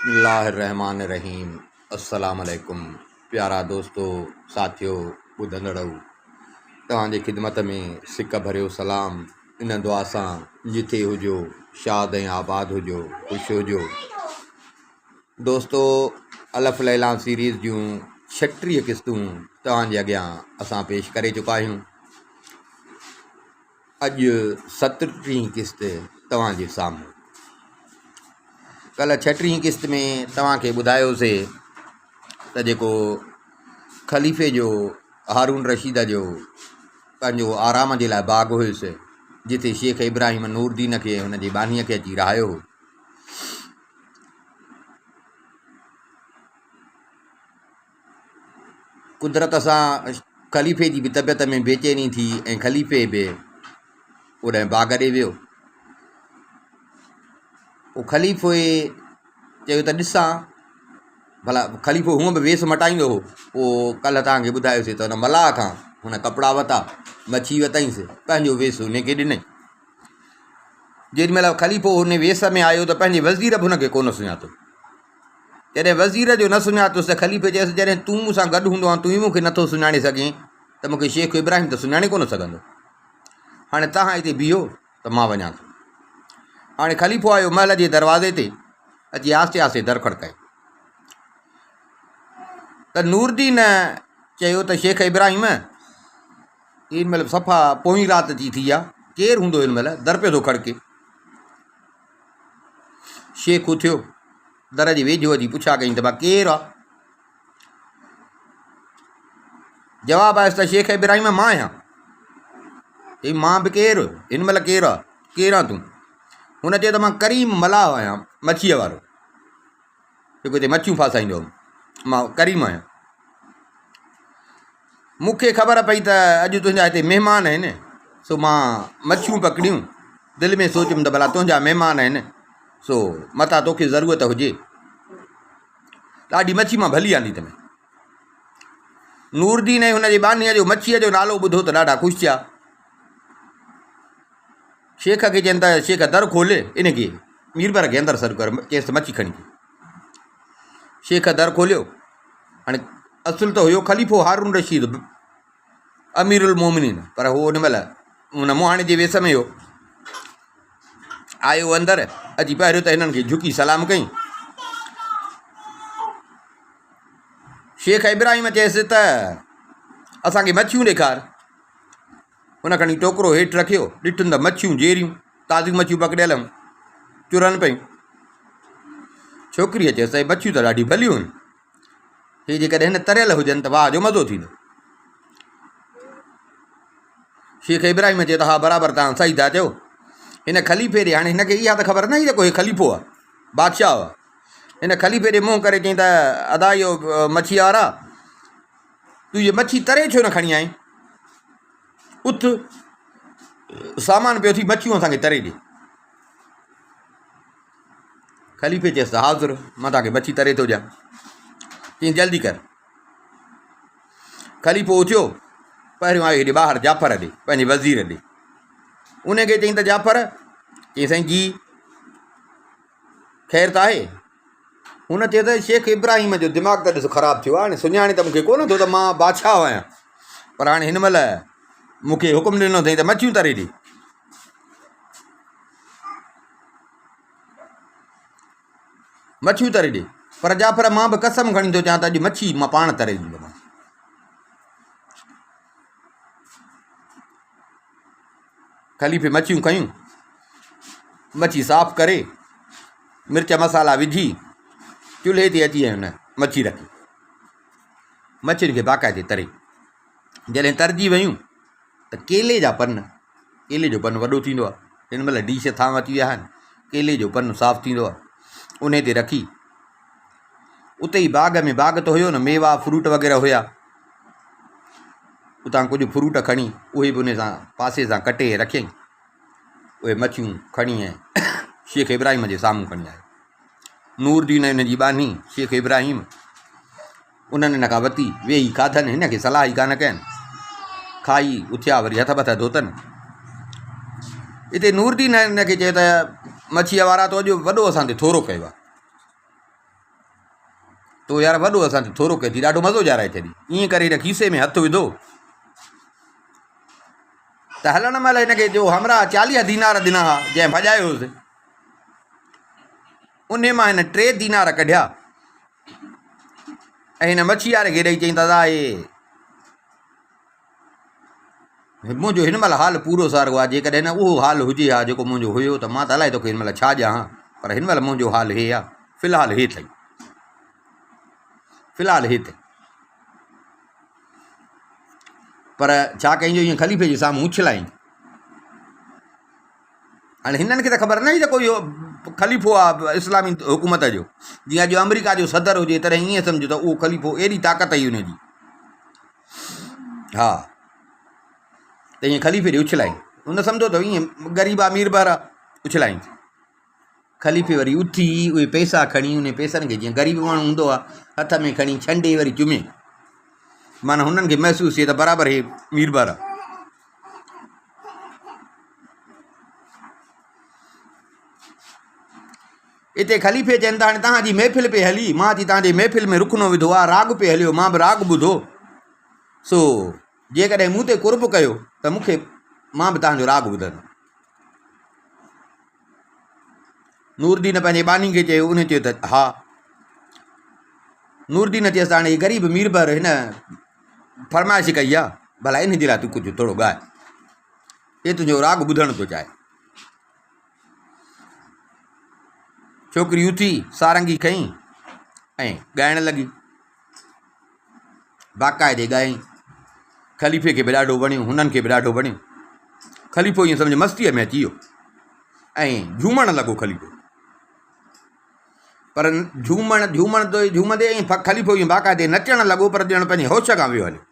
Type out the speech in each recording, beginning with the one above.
बिस्मिल्लाहिर्रहमानिर्रहीम। अस्सलाम वालेकुम प्यारा दोस्तों, साथियों, ॿुधंदड़ो, तव्हांजी ख़िदमत में सिक भरियो सलाम। इन दुआ सां जिथे हुजो शाद ऐं आबाद हुजो, ख़ुशि हुजो। दोस्तों, अलफ़ लैला सीरीज़ जूं 36 क़िस्तूं तव्हांजे अॻियां असां पेश करे चुका आहियूं। अॼु 37 क़िस्त तव्हांजे साम्हूं। कल्ह 36 क़िस्त में तव्हांखे ॿुधायोसीं त जेको ख़लीफ़े जो हारून रशीद जो पंहिंजो आराम जे लाइ बाग़ हुयुसि, जिथे शेख इब्राहिम नूरदीन खे हुन जी बानीअ खे अची रहायो हो। कुदरत सां ख़लीफ़े जी बि तबियत में बेचैनी थी ऐं ख़लीफ़े बि उन बाग़ ॾे वियो। पोइ ख़लीफ़े चयो त ॾिसां भला ख़लीफ़ो हूअं बि वेस मटाईंदो हो। पोइ कल्ह तव्हांखे ॿुधायोसीं त हुन मलाह खां हुन कपिड़ा वरिता, मच्छी वरितईंसि, पंहिंजो वेस हुनखे ॾिनई। जेॾीमहिल ख़लीफ़ो हुन वेस में आयो त पंहिंजे वज़ीर बि हुनखे कोन सुञातो। जॾहिं वज़ीर जो न सुञातुसि त ख़लीफ़े चयसि, जॾहिं तूं मूंसां गॾु हूंदो आहे, तूं ई मूंखे नथो सुञाणे सघीं त मूंखे शेख इब्राहिम त सुञाणे कोन सघंदो। हाणे तव्हां हिते बीहो त मां वञा थो। हाणे ख़लीफ़ो आयो महल जे दरवाज़े ते, अची आस्ते आस्ते दर खड़काई त नूरदीन चयो त शेख इब्राहिम, हिन महिल सफ़ा पोइ राति जी थी आहे, केरु हूंदो हिन महिल? दर पियो थो खड़के। शेख उथियो, दर जे वेझो अची पुछा कई त भाउ केरु आहे? जवाबु आयुसि त शेख इब्राहिम मां आहियां। चई मां बि केरु? हिन महिल केरु आहे? केरु आहे तूं? हुन चयो त मां करीम मलाह आहियां, मच्छीअ वारो, जेको हिते मच्छियूं फासाईंदो हुउमि, मां करीम आहियां। मूंखे ख़बर पई त अॼु तुंहिंजा हिते महिमान आहिनि, सो मां मच्छियूं पकड़ियूं। दिलि में सोचियुमि त भला तुंहिंजा महिमान आहिनि, सो मथां तोखे ज़रूरत हुजे, ॾाढी मच्छी मां भली आंदी। नूरदीन ऐं हुनजे बानीअ जो मच्छीअ जो नालो ॿुधो त ॾाढा ख़ुशि थिया। शेख खे चवनि त शेख दर खोले, इनखे मीरबर खे अंदरि सॾु कर, चयसि मच्छी खणी। शेख दर खोलियो। हाणे असुल त हुयो ख़लीफ़ो हारून रशीद, अमीरुल मोमिनीन, पर उहो हुन महिल हुन मुहाणे जे वेस में हो। आयो अंदरि, अची पहिरियों त हिननि खे झुकी सलाम कई। शेख इब्राहिम चयसि त असांखे मच्छियूं ॾेखार। हुन खणी टोकरो हेठि रखियो, ॾिठुनि त मच्छियूं जेरियूं, ताज़ियूं मच्छियूं पकड़ियल हुयूं, चुरनि पियूं। छोकिरीअ चयसि त मच्छियूं त ॾाढी भलियूं आहिनि, हे जेकॾहिं हिन तरियल हुजनि त वाह जो मज़ो थींदो। शेख इब्राहिम चयो त हा बराबरि, तव्हां सही था चओ। हिन ख़लीफ़े ॾे, हाणे हिनखे इहा त ख़बर न हुई त कोई ख़लीफ़ो आहे, बादशाह आहे। हिन ख़लीफ़े ॾे मुंहुं करे चई त अदा इहो मच्छी वारा, तूं इहा मच्छी तरे छो न खणी आई? उथ, सामान पियो थी, मच्छियूं असांखे तरे ॾे। ख़लीफ़े चयसि त हाज़ुर, मां तव्हांखे मच्छी तरे थो ॾियां। चई जल्दी कर। ख़लीफ़ो उथियो, पहिरियों आयो हेॾे ॿाहिरि जाफ़र ॾे, पंहिंजे वज़ीर ॾे। उनखे चई त जाफ़र, चई साईं जी ख़ैरु त आहे? हुन चयो त शेख इब्राहिम जो दिमाग़ त ॾिसो ख़राबु थियो आहे, हाणे सुञाणे त मूंखे कोन थो त मां बादशाह आहियां, पर हाणे हिन महिल मूंखे हुकुम ॾिनो अथई त मच्छियूं तरे ॾे। मच्छियूं तरे ॾे, पर जाफ़र मां बि कसम खणी थो चवां त अॼु मच्छी मां पाण तरे ॾींदोमांसि। ख़लीफ़े मच्छियूं खयूं, मच्छी साफ़ु करे, मिर्च मसाला विझी, चुल्हे ते अची हुन मच्छी रखी, मच्छियुनि खे बाक़ाइदे तरे। जॾहिं तरजी वियूं त केले जा पन, केले जो पन वॾो थींदो आहे, हिन महिल डीश थांव अची विया आहिनि, केले जो पन साफ़ु थींदो आहे, उन ते रखी। उते ई बाग़ में, बाग़ त हुयो न, मेवा फ्रूट वग़ैरह हुया, उतां कुझु फ्रूट खणी उहे बि उन सां पासे सां कटे रखियईं। उहे मच्छियूं खणी ऐं शेख इब्राहिम जे साम्हूं खणी आयो। नूरदीन हिन जी बानी शेख इब्राहिम, उन्हनि हिन खां वरिती, वेही खाधनि, हिन खे सलाह ई कान कयनि। खाई उथिया, वरी हथ बथ धोतनि। हिते नूरदीन हिन खे चयो त मच्छीअ वारा तो अॼु वॾो असां ते थोरो कयो आहे, तो यार वॾो असांखे थोरो कयो थी ॾाढो मज़ो ॼाराए छॾी। ईअं करे हिन खीसे में हथु विधो त हलण महिल हिनखे जो हमरा 40 दीनार ॾिना हुआ जंहिं भॼायोसि, उन मां हिन 3 दीनार कढिया ऐं हिन मच्छी वारे खे ॾेई चई दादा मुंहिंजो हिन महिल हाल पूरो सारो आहे, जेकॾहिं न उहो हाल हुजे हा जेको मुंहिंजो हुयो त मां त अलाए तोखे हिन महिल छा ॾियां, पर हिन महिल मुंहिंजो हाल हे आहे, फ़िलहालु हे अथई, फ़िलहालु हे अथई। पर छा कईं ईअं ख़लीफ़े जे साम्हूं उछलाईं। हाणे हिननि खे त ख़बर न हुई त कोई ख़लीफ़ो आहे इस्लामी हुकूमत जो, जीअं अॼु अमेरिका जो सदर हुजे तॾहिं ईअं सम्झो त उहो ख़लीफ़ो, एॾी ताक़त हुई हुनजी। हा त ईअं ख़लीफ़े ॾे उछलाईं, हुन सम्झो त ईअं ग़रीब अमीर ॿार उछलाईं। ख़लीफ़े वरी उथी उहे पैसा खणी, उन पैसनि खे जीअं ग़रीब माण्हू हूंदो आहे हथ में खणी छंडे वरी चुमे, माना हुननि खे महसूसु थिए त बराबरि हे मीर ॿार आहे। हिते ख़लीफ़े चवनि था हाणे तव्हांजी महफ़िल पे हली, मां अची तव्हांजे महफ़िल में रुखनो विधो आहे, राग पे हलियो, मां बि राग ॿुधो, सो जेकॾहिं मूं ते कुर्ब कयो त मूंखे मां बि तव्हांजो राग ॿुधंदुमि। नूरदीन पंहिंजे बानी खे चयो, उन चयो त हा। नूरदीन चयसि हाणे ग़रीब मीर ॿार हिन फरमाइश कई आहे, भला इन जे लाइ तूं कुझु थोरो ॻाए, हे तुंहिंजो राग ॿुधणु थो चाहे। छोकिरी उथी सारंगी खईं ऐं ॻाइणु लॻी, बाक़ाइदे ॻायईं। ख़लीफ़े खे बि ॾाढो वणियो, हुननि खे बि ॾाढो वणियो। ख़लीफ़ो ईअं सम्झ मस्तीअ में अची वियो ऐं झूमणु लॻो ख़लीफ़ो। पर झूमंदे ऐं ख़लीफ़ो ईअं बाक़ाइदे नचणु लॻो, पर ॼण पंहिंजे होश खां वियो हलियो।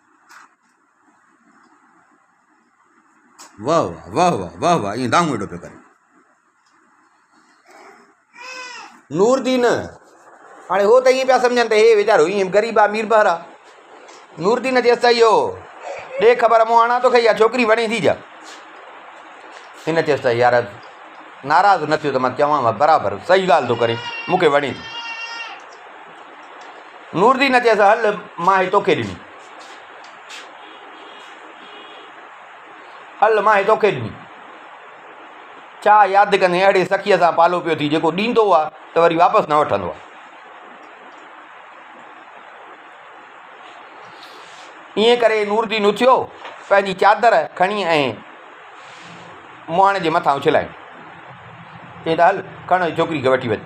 वाह वाह वाह वाह वाह, ईअं दाऊं वेठो पियो करे। नूरदीन हाणे हो त ईअं पिया सम्झनि त हे वीचारो ईअं ग़रीब आहे मीर ॿार आहे। नूरदीन चयसि त इहो ॾे ख़बर, मूं आणा तोखे इहा छोकिरी वणे थी छा? हिन चयसि त यार नाराज़ न थियो त मां चवां बराबरि सही ॻाल्हि थो करे, मूंखे वणे थी। नूरदीन चयसि हल मां हे तोखे ॾिनी, हल मां हे तोखे ॾिनी। छा यादि कंदे अहिड़े सखीअ सां पालो पियो थी जेको ॾींदो आहे त वरी वापसि न वठंदो आहे। ईअं करे नूरदीन उथियो, पंहिंजी चादर खणी ऐं मुहाणे जे मथां उछलाईं, चई त हल खण छोकिरी खे वठी वञ।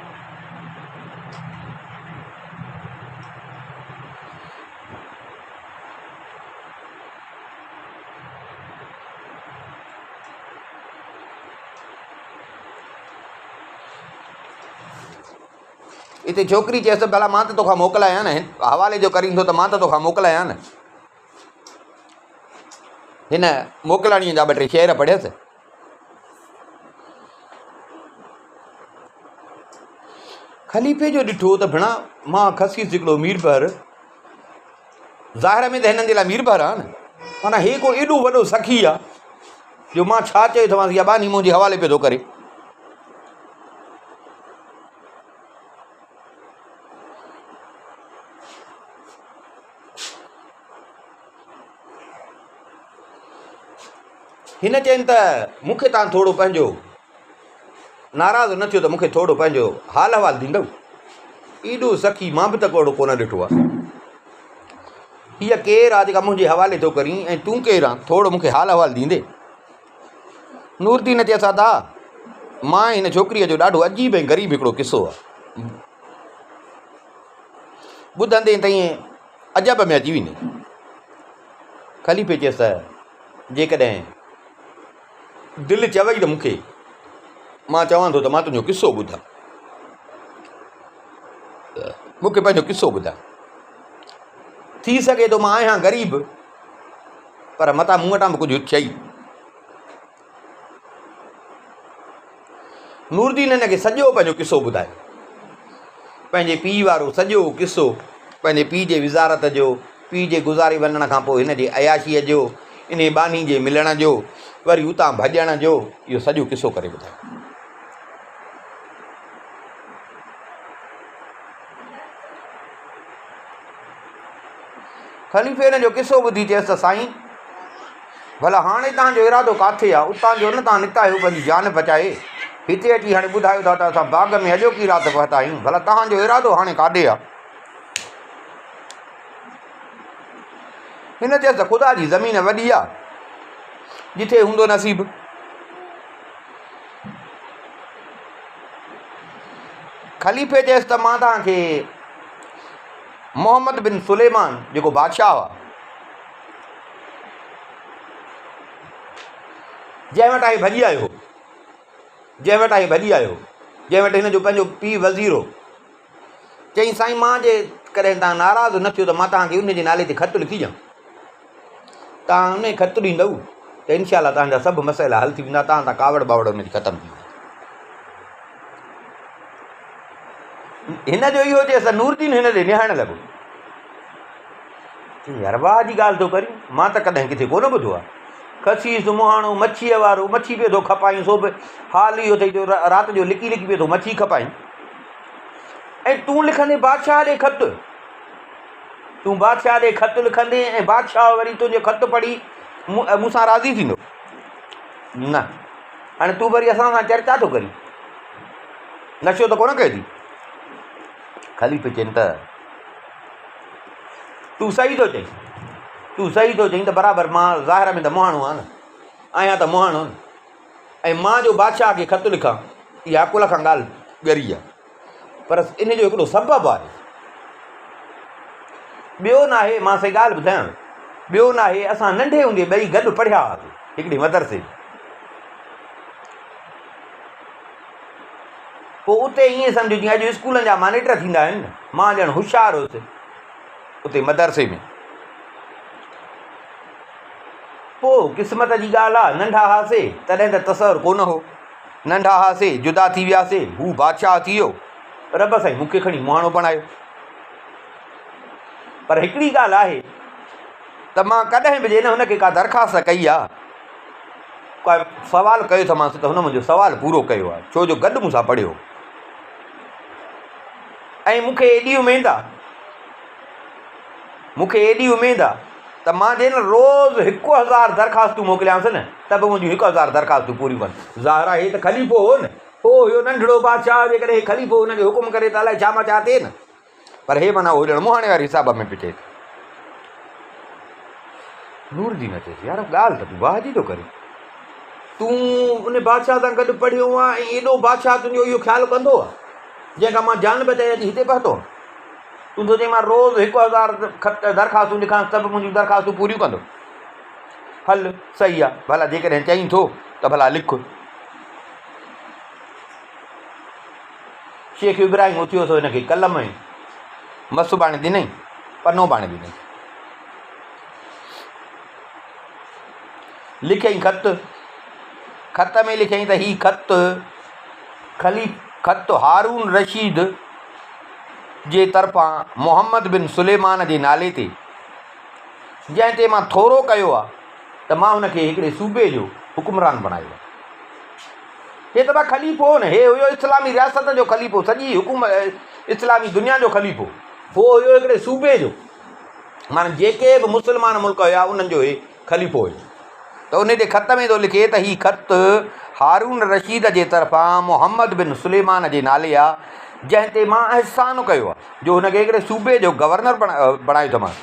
हिते छोकिरी चयसि भला मां त तोखां मोकिलायां न, हवाले जो करींदो त मां त तोखां मोकिलायां न। हिन मोकिलाणीअ जा 2-3 शेर पढ़ियसि। ख़लीफ़े जो ॾिठो त भेणा मां खसीस हिकिड़ो मीर ॿार, ज़ाहिर में त हिननि जे लाइ मीर ॿार आहे न, माना हे को एॾो वॾो सखी आहे जो मां छा चयो तव्हांखे, इहा बानी मुंहिंजे हवाले पियो थो करे। हिन चयनि त मूंखे तव्हां थोरो पंहिंजो नाराज़ न थियो त मूंखे थोरो पंहिंजो हाल अहिवाल ॾींदव? एॾो सखी मां बि त कोड़ो कोन ॾिठो आहे। हीअ केरु आहे जेका मुंहिंजे हवाले थो करीं ऐं तूं केरु आहे, थोरो मूंखे हाल अहिवाल ॾींदे? नूरदीन चयसि दा मां हिन छोकिरीअ जो ॾाढो अजीब ऐं ग़रीब हिकिड़ो किसो आहे, ॿुधंदे त ईअं अजब में अची वेंदे। ख़लीफ़े चयसि त जेकॾहिं दिलि चवई त मूंखे, मां चवां थो त मां तुंहिंजो किसो ॿुधां, मूंखे पंहिंजो किसो ॿुधां। थी सघे थो मां आहियां ग़रीब, पर मतां मूं वटां बि कुझु चई। नूरदीन हिन खे सॼो पंहिंजो किसो ॿुधायो, पंहिंजे पीउ वारो सॼो किसो, पंहिंजे पीउ जे विज़ारत जो, पीउ जे गुज़ारे वञण खां पोइ हिन जे अयाशीअ जो, इन बानी जे मिलण जो, वरी उतां भॼण जो, इहो सॼो किसो करे ॿुधायो। ख़लीफ़े हिन जो किसो ॿुधी चयसि त साईं भला हाणे तव्हांजो इरादो किथे आहे, उतां जो न तव्हां निकिता आहियो पंहिंजी जान बचाए, हिते अची हाणे ॿुधायो था त असां बाग़ में अॼोकी राति पहुता आहियूं, भला तव्हांजो इरादो हाणे काॾे आहे? हिन चयसि त ख़ुदा जी ज़मीन वॾी आहे, जिथे हूंदो नसीब। ख़लीफ़े चयसि त मां तव्हांखे मोहम्मद बिन सुलेमान जेको बादशाह हुआ, जंहिं वटि आहे भॼी आयो, जंहिं वटि आहे भॼी आयो, जंहिं वटि हिन जो पंहिंजो पीउ वज़ीर हो, चई साईं मां जे कॾहिं तव्हां नाराज़ न थियो त मां तव्हांखे उन जे नाले ते ख़तु लिखी ॾियां, तव्हां उन ख़तु ॾींदव त इनशा तव्हांजा सभु मसइला हल थी वेंदा, तव्हां कावड़ बावड़ उनजी ख़तमु थी वेंदी। हिन जो इहो चएसि नूरदीन हिन ॾे निहारण लॻो, यार वाह जी ॻाल्हि थो करी, मां त कॾहिं किथे कोन ॿुधो आहे। खसीस मुहाणो मच्छीअ वारो, मच्छी पियो थो खपाई, सो बि हाल इहो अथई जो राति जो लिकी लिकी पियो थो मच्छी खपाई, ऐं तूं लिखंदे बादशाह ॾे ख़तु, तूं बादशाह ॾे ख़तु लिखंदे ऐं बादशाह वरी तुंहिंजो ख़तु पढ़ी मूंसां राज़ी थींदो न? हाणे तूं वरी असां सां चर्चा थो करी, नशो त कोन कयो थी? ख़लीफ़े चइनि त तूं सही थो चई, तूं सही थो चई त बराबरि, मां ज़ाहिर में त मुहाणो आहे न, आहियां त मुहाणो न, ऐं मां जो बादशाह खे ख़तु लिखां इहा अकुल खां ॻाल्हि ॻरी आहे, पर इन जो हिकिड़ो सबबु आहे, ॿियो न आहे। मां सही ॻाल्हि ॿुधायां, ॿियो न आहे, असां नंढे हूंदे ॿई गॾु पढ़िया हुआसीं हिकिड़ी मदरसे, पोइ उते ईअं सम्झो जीअं अॼु स्कूलनि जा मॉनिटर थींदा आहिनि न, मां ॼण होशियारु हुउसि उते मदरसे में। पोइ क़िस्मत जी ॻाल्हि आहे, नंढा हुआसीं तॾहिं त तसवुरु कोन हो, नंढा हुआसीं जुदा थी वियासीं, हू बादशाह थी वियो, रब साईं मूंखे खणी मुहाणो बणायो। पर हिकिड़ी ॻाल्हि आहे त मां कॾहिं बि जे न हुनखे का दरख़्वास्त कई आहे, का सुवालु कयो अथमांसि त हुन मुंहिंजो सुवालु पूरो कयो आहे, छो जो गॾु मूंसां पढ़ियो, ऐं मूंखे एॾी उमेदु आहे, मूंखे एॾी उमेदु आहे त मां जे न रोज़ु 1000 दरख़्वास्तूं मोकिलियांसि न त बि मुंहिंजूं 1000 दरख़्वास्तूं पूरियूं कनि। ज़ाहिर आहे त ख़लीफ़ो हो न, हो इहो नंढिड़ो बादशाह जेकॾहिं ख़लीफ़ो हुनखे हुकुम करे त अलाए छा मां चाहे न, पर हे माना हो ॼण मुहाणे वारे हिसाब में पिए। नूरदीन चएसि यार ॻाल्हि त तूं वाह जी थो करे, तूं उन बादशाह सां गॾु पढ़ियो आहे ऐं एॾो बादशाह तुंहिंजो इहो ख़्यालु कंदो आहे, जंहिंखां मां जान बचाए अची हिते पहुतो, तूं थो चई मां रोज़ु 1000 दरख़्वास्तूं लिखां सभु मुंहिंजूं दरख़्वास्तूं पूरियूं कंदो, हल सही आहे, भला जेकॾहिं चईं थो त भला लिख। शेख इब्राहिम उथियो सो हिनखे कलम में मसु बाणे ॾिनई, पनो बाणे ॾिनई, लिखियईं ख़तु, ख़त में लिखियईं त हीउ ख़तु हारून रशीद जे तरफ़ां मोहम्मद बिन सुलेमान जे नाले ते, जंहिं ते मां थोरो कयो आहे त मां हुनखे हिकिड़े सूबे जो हुकुमरान बणायो आहे। हे त मां ख़लीफ़ो हो न, हे हुयो इस्लामी रियासत जो ख़लीफ़ो, सॼी इस्लामी दुनिया जो ख़लीफ़ो हो, हुयो हिकिड़े सूबे जो, माना जेके बि मुस्लमान मुल्क हुया उन्हनि जो हे ख़लीफ़ो हुयो। त उन जे ख़त में थो लिखे त हीउ ख़तु हारून रशीद जे तरफ़ां मोहम्मद बिन सुलेमान जे नाले आहे, जंहिं ते मां अहसान कयो आहे, जो हुनखे हिकिड़े सूबे जो गवर्नर बणायो अथमांसि।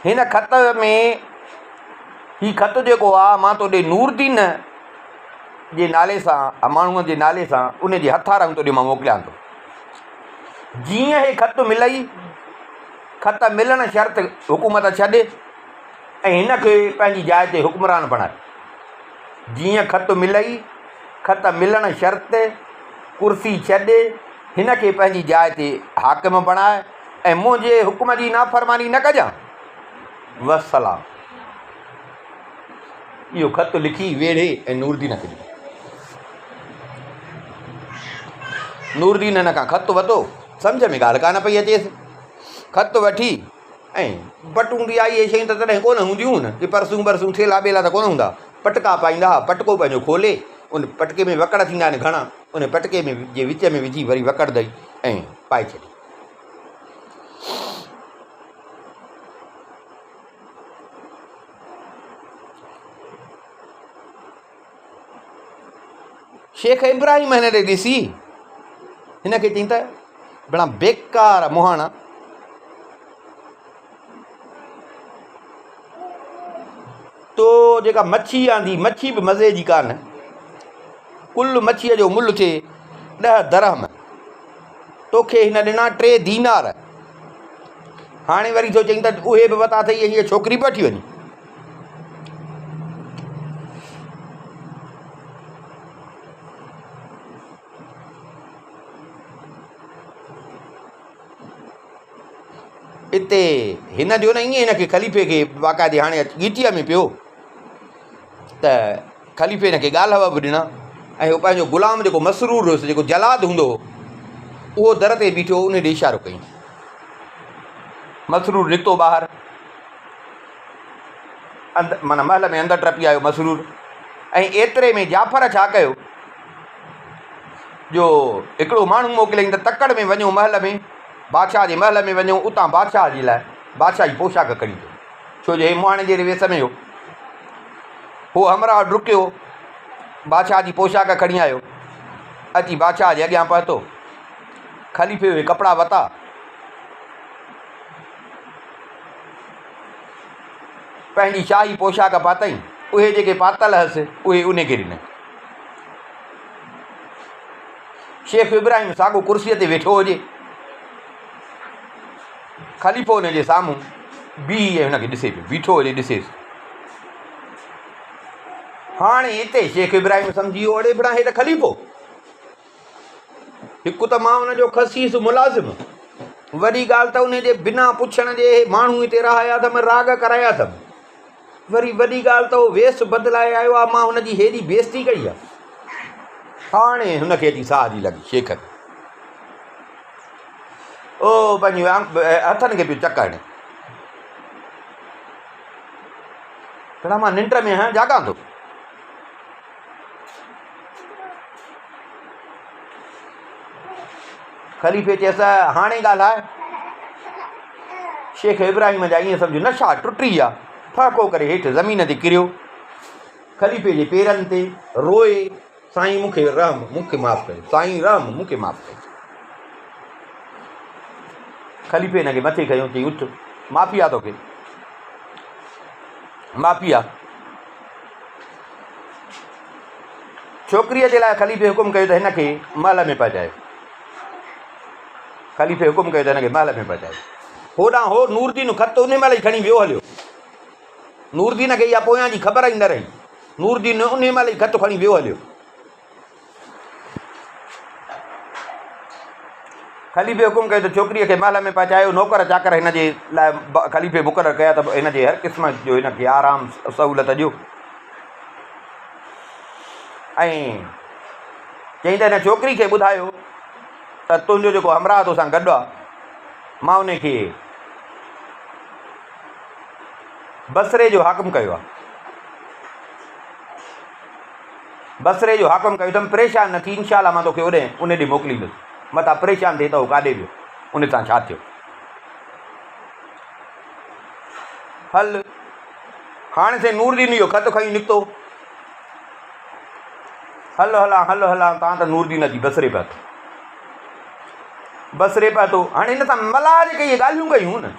हिन ख़त में हीउ ख़तु जेको आहे मां तोॾे नूरदीन जे नाले सां, माण्हूअ जे नाले सां उन जे हथारम तोॾे मां मोकिलियां थो। जीअं हे ख़तु मिलई, ख़त मिलण शर्त हुकूमत छॾे ऐं हिनखे पंहिंजी जाइ ते हुकुमरान बणाए। जीअं ख़तु मिलई, ख़त मिलण शर्त कुर्सी छॾे हिनखे पंहिंजी जाइ ते हाकिम बणाए ऐं मुंहिंजे हुकुम जी नाफ़रमानी न कजां, वसलाम। इहो ख़तु लिखी वेढ़े ऐं नूरदीन खे ॾिनो। नूरदीन हिन खां ख़तु वरितो, सम्झ में ॻाल्हि कान पई अचेसि, ख़तु वठी ऐं बटूं बि आई, इहे शयूं त तॾहिं कोन हूंदियूं न, कि परसूं बरसूं थेला बेला त कोन हूंदा, पटका पाईंदा हुआ, पटको पंहिंजो खोले उन पटके में वकड़ थींदा आहिनि घणा, उन पटके में जे विच में विझी वरी वकड़ ॾेई ऐं पाए छॾी। शेख इब्राहिम हिन ॾे ॾिसी हिन खे चई त बड़ा बेकार मुहाणा, तो जेका मच्छी आंदी मच्छी बि मज़े जी कान, कुल मच्छीअ जो मुल्ह थिए 10 दरहम, तोखे हिन ॾिना 3 दीनार। हाणे वरी थो चई त उहे बि वता अथई हीअ छोकिरी वठी वञी। हिते हिन जो न ईअं हिन खे ख़लीफ़े खे बाक़ाइदे हाणे गीटीअ में पियो त ख़लीफ़े हिन खे ॻाल्हि हवा बि ॾिना ऐं उहो पंहिंजो ग़ुलाम जेको मसरूर हुयुसि, जेको जलाद हूंदो हो, उहो दर ते बीठो, उन ॾे इशारो कई। मसरूर निकितो ॿाहिरि, माना महल में अंदरि टपी आयो मसरूर। ऐं एतिरे में जाफ़र छा कयो जो हिकिड़ो माण्हू मोकिलियईं त तकड़ में वञो महल में, बादशाह जे महल में वञो, उतां बादशाह जे लाइ बादशाह जी पोशाक खणी अचो, छो जो हे मुहाणे जहिड़े वेस में हो। उहो हमरा डुकियो, बादशाह जी पोशाक खणी आयो, अची बादशाह जे अॻियां पहुतो, ख़लीफ़े उहे कपिड़ा वरिता, पंहिंजी शाही पोशाक पातई, उहे जेके पातल हुअसि उहे उन खे ॾिनई। शेख इब्राहिम साॻियो कुर्सीअ ते वेठो हुजे, ख़लीफ़ो हुन जे साम्हूं बीह हुनखे ॾिसे पियो, बीठो हुजे ॾिसेसि। हाणे हिते शेख इब्राहिम सम्झी वियो अड़े बड़ा हे त ख़लीफ़ो, हिकु त मां हुनजो ख़सीस मुलाज़िम, वॾी ॻाल्हि त उन जे बिना पुछण जे माण्हू हिते रहाया अथमि, राग कराया अथमि, वरी वॾी ॻाल्हि त उहो वेस बदिलाए आयो आहे, मां हुनजी हेॾी बेइज़ती कई आहे। हाणे हुनखे अची साह जी लॻी शेख खे, ओ पंहिंजी हथनि खे पियो चक हणे, कहिड़ा मां निंड में आहियां, जाॻां थो। ख़लीफ़े चयसि हाणे ॻाल्हाए। शेख इब्राहिम जा ईअं सम्झो नशा टुटी विया, फ़ाको करे हेठि ज़मीन ते किरियो, ख़लीफ़े जे पेरनि ते रोए, साईं मूंखे रहम, मूंखे माफ़ु कयो, साईं रहम, मूंखे माफ़ु कयो। ख़लीफ़े हिन खे मथे खयो, चई उथ, माफ़ी आहे तोखे, माफ़ी आहे। छोकिरीअ जे लाइ ख़लीफ़े हुकुम कयो त हिन खे महल में पहुचायो, ख़लीफ़े हुकुम कयो त हिन खे महल में पहुचायो। होॾां हो नूरदीन ख़त उन महिल ई खणी वियो हलियो, नूरदीन खे इहा पोयां जी ख़बर ई न रही, नूरदीन उन महिल ई ख़त खणी वियो हलियो। ख़लीफ़े हुकुम कयो त छोकिरीअ खे महल में पहुचायो, नौकर चाकर हिन जे लाइ ख़लीफ़े मुक़ररु कया त हिन जे हर क़िस्म जो हिन खे आराम सहूलियत ॾियो। ऐं चई त हिन छोकिरी खे ॿुधायो त तुंहिंजो जेको हमराह तोसां गॾु आहे, मां उन खे बसरे जो हाकिम कयो आहे, बसरे जो हाकिम कयो अथमि, परेशान न थी, इंशाअल्लाह मां तोखे होॾे उन ॾे मोकिलींदुसि, मथां परेशान थिए त उहो काॾे वियो, उन सां छा थियो। हल हाणे से नूरदीन इहो ख़त खणी निकितो, हलो हलां हलो हलां, तव्हां त नूरदीन अची बसरे पहुतो, बसरे पहुतो। हाणे हिन सां मलाह जेके इहे ॻाल्हियूं कयूं न,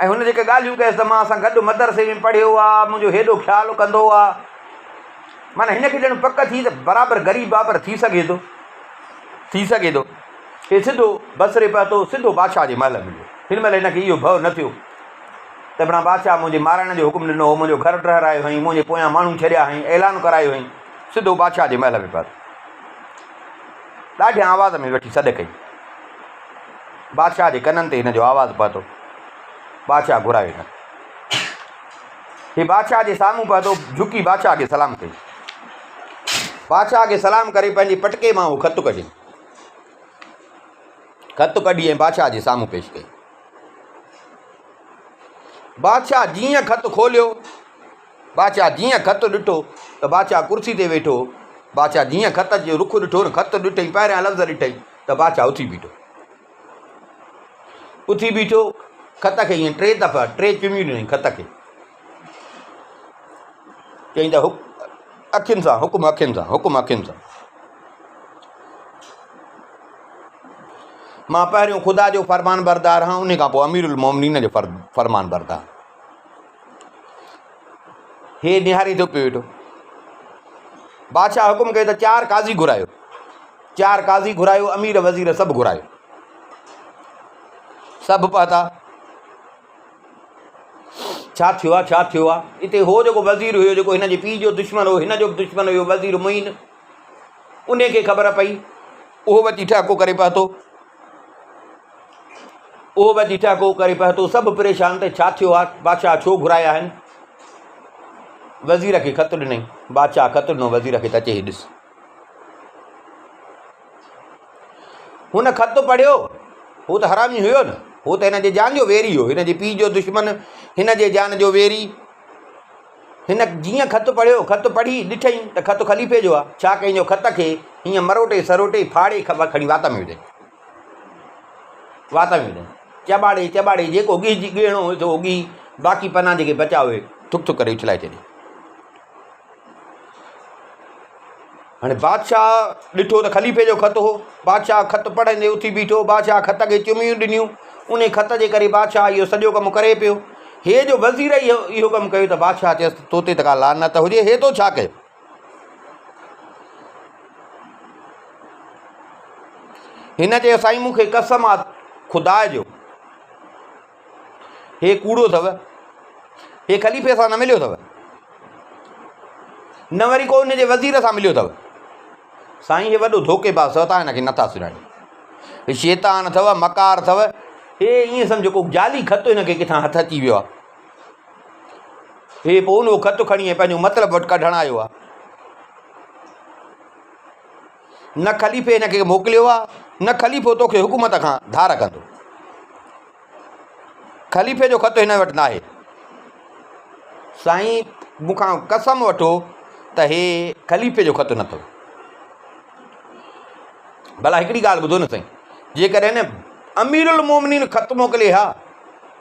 ऐं हुन जेके ॻाल्हियूं कयसि त मां सां गॾु मदरसे में पढ़ियो आहे, मुंहिंजो हेॾो ख़्यालु कंदो आहे, माना हिन खे ॼण पक थी त बराबरि ग़रीब बाबर थी सघे थो, थी सघे थो। हे सिधो बसरे पहुतो, सिधो बादशाह जे महल मिलियो। हिन महिल हिन खे इहो भउ न थियो त बणा बादशाह मुंहिंजे मारण जो हुकुम ॾिनो हो, मुंहिंजो घर ठहिरायो हुअईं, मुंहिंजे पोयां माण्हू छॾिया हुअईं, ऐलान करायो हुअईं, सिधो बादशाह जे महल में पहुतो, ॾाढे आवाज़ में वेठी सॾ कई, बादशाह जे कननि ते हिन जो आवाज़ु पहुतो, बादशाह घुरायो न, हे बादशाह जे साम्हूं पहुतो, झुकी बादशाह खे सलाम कई, बादशाह खे सलाम करे पंहिंजे पटके मां उहो ख़त कढी, ख़त कढी ऐं बादशाह जे साम्हूं पेश कई। बादशाह जीअं ख़त खोलियो, बादशाह जीअं ख़त ॾिठो त बादशाह कुर्सी ते वेठो, बादशाह जीअं ख़त जो रुख ॾिठो न, ख़त ॾिठई, पहिरियां लफ़्ज़ ॾिठई त बादशाह उथी बीठो, उथी बीठो, ख़त खे ईअं 3 दफ़ा 3 चुमियूं ॾिनई ख़त खे, चई त अखियुनि सां हुकुम, अखियुनि सां हुकुम, अखियुनि सां। मां पहिरियों ख़ुदा जो फ़रमान बरदार हां, उन खां पोइ अमीरुल मोमिनीन जो फ़रमान बरदार। हे निहारे थो पियो वेठो। बादशाह हुकुम कयो त 4 काज़ी घुरायो, 4 काज़ी घुरायो, अमीर वज़ीर सभु घुरायो, सभु पहुता। छा थियो आहे, छा थियो आहे? हिते हो जेको वज़ीर हुयो, जेको हिन जे पीउ जो दुश्मन हो, हिन जो बि दुश्मन हुयो वज़ीर मुइन, उन खे ख़बर पई, उहो बि अची ठहको करे पहुतो, उहो बि अची ठहको करे पहुतो। सभु परेशान त छा थियो आहे, बादशाह छो घुराया आहिनि? वज़ीर खे ख़त ॾिनई, बादशाह ख़त ॾिनो वज़ीर खे त अचे हीउ ॾिस। हुन ख़त पढ़ियो, हू त हरामी हुयो न, हू त हिन जे जान जो वेरी हो, हिन जे पीउ जो दुश्मन, हिन जे जान जो वेरी। हिन जीअं ख़त पढ़ियो, ख़त पढ़ी ॾिठई त ख़त ख़लीफ़े जो आहे। छा कईं, ख़त खे हीअं मरोटे सरोटे फाड़े खणी वात में विझे, वात में विझे, चॿाड़े चॿाड़े जेको ॻिहणो हुयो सो ॻी, बाक़ी पना जेके बचा हुए थुक थुक करे उछलाए छॾे। हाणे बादशाह ॾिठो त ख़लीफ़े जो ख़त हो, बादशाह ख़त पढ़ंदे उथी बीठो, बादशाह ख़त खे चुमियूं ॾिनियूं, उन ख़त जे करे बादशाह इहो सॼो कमु करे पियो। हे जो वज़ीर इहो कमु कयो त बादशाह चयसि तो ते त का लानत हुजे, हे तो छा कयो? हिन चयो साईं मूंखे कसम आहे ख़ुदा जो, हे कूड़ो अथव, हे ख़लीफ़े सां न मिलियो अथव, न वरी को हुन जे वज़ीर सां मिलियो अथव। साईं हे वॾो धोखेबाज़ अथव, तव्हां हिनखे नथा सुञाणो, हे शैतान अथव, मकार अथव, हे ईअं सम्झो को जाली ख़त हिनखे किथां हथ अची वियो आहे। हे पोइ उन ख़त खणी ऐं पंहिंजो मतिलबु वटि कढणु आयो आहे। न ख़लीफ़े हिनखे मोकिलियो आहे, न ख़लीफ़ो तोखे हुकूमत खां धार कंदो। ख़लीफ़े जो ख़त हिन वटि न आहे। साईं मूंखां कसम वठो त हे ख़लीफ़े जो ख़त न अथव। भला हिकिड़ी ॻाल्हि ॿुधो न साईं, जेकॾहिं न अमीरुल मोमिनीन ख़त मोकिले हा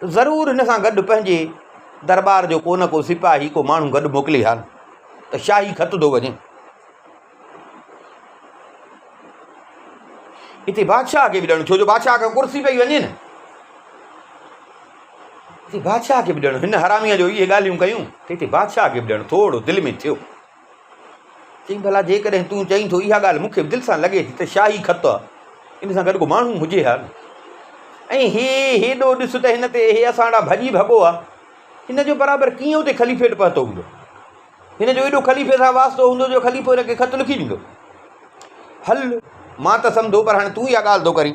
त ज़रूरु हिन सां गॾु पंहिंजे दरबार जो को न को सिपाही, को माण्हू गॾु मोकिले हा त शाही ख़त थो वञे। हिते बादशाह खे बि ॾियणो, छो जो बादशाह खां कुर्सी पई वञे न, हिते बादशाह खे बि ॾियणो। हिन हरामीअ जो इहे ॻाल्हियूं कयूं त हिते बादशाह खे बि ॾियणो, थोरो दिलि में थियो। चई भला जेकॾहिं तूं चईं थो, इहा ॻाल्हि मूंखे बि दिलि सां लॻे थी त शाही ख़त आहे, इन सां गॾु को माण्हू हुजे हा। ऐं हेॾो ॾिस त हिन ते हे असां ॾांहुं भॼी भॻो आहे, हिन जो बराबरि कीअं उते ख़लीफ़े वटि पहुतो हूंदो? हिन जो एॾो ख़लीफ़े सां वास्तो हूंदो जो ख़लीफ़ो हिनखे ख़त लिखी ॾींदो? हल मां त सम्झो, पर हाणे तूं इहा ॻाल्हि थो करीं,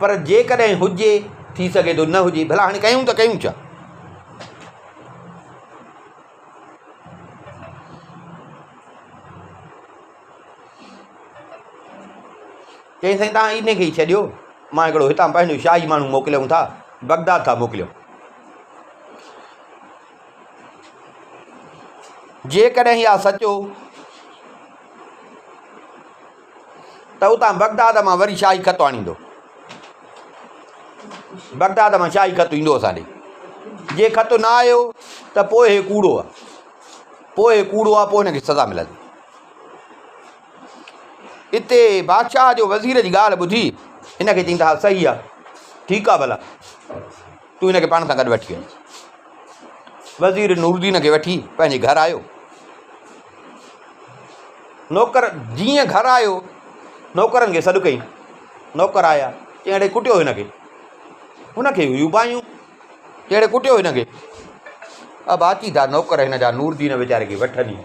पर जेकॾहिं हुजे, थी सघे थो न हुजे, भला हाणे कयूं त कयूं छा? चई साईं तव्हां इन खे ई छॾियो, मां हिकिड़ो हितां पंहिंजो शाही माण्हू मोकिलियूं था, बगदाद था मोकिलियूं। जेकॾहिं इहा सचो त उतां बगदाद मां वरी शाही ख़त आणींदो, बगदाद मां शाही ख़त ईंदो असां ॾे। जे ख़त न आयो त पोइ हे कूड़ो आहे, पोइ हे कूड़ो आहे, पोइ हिनखे सज़ा मिलंदी। हिते बादशाह जो वज़ीर जी ॻाल्हि ॿुधी हिनखे चईं त हा सही आहे, ठीकु आहे, भला तूं हिनखे पाण सां गॾु वठी वञ। वज़ीर नूरदीन खे वठी पंहिंजे घरु आयो। नौकर जीअं घरु आयो, नौकरनि खे सॾु कई, नौकर आया, चई अड़े कुटियो हिनखे, हुनखे हुयूं बायूं, अहिड़े कुटियो हिनखे। अब अची था नौकर हिन जा नूरदीन वीचारे खे वठनि,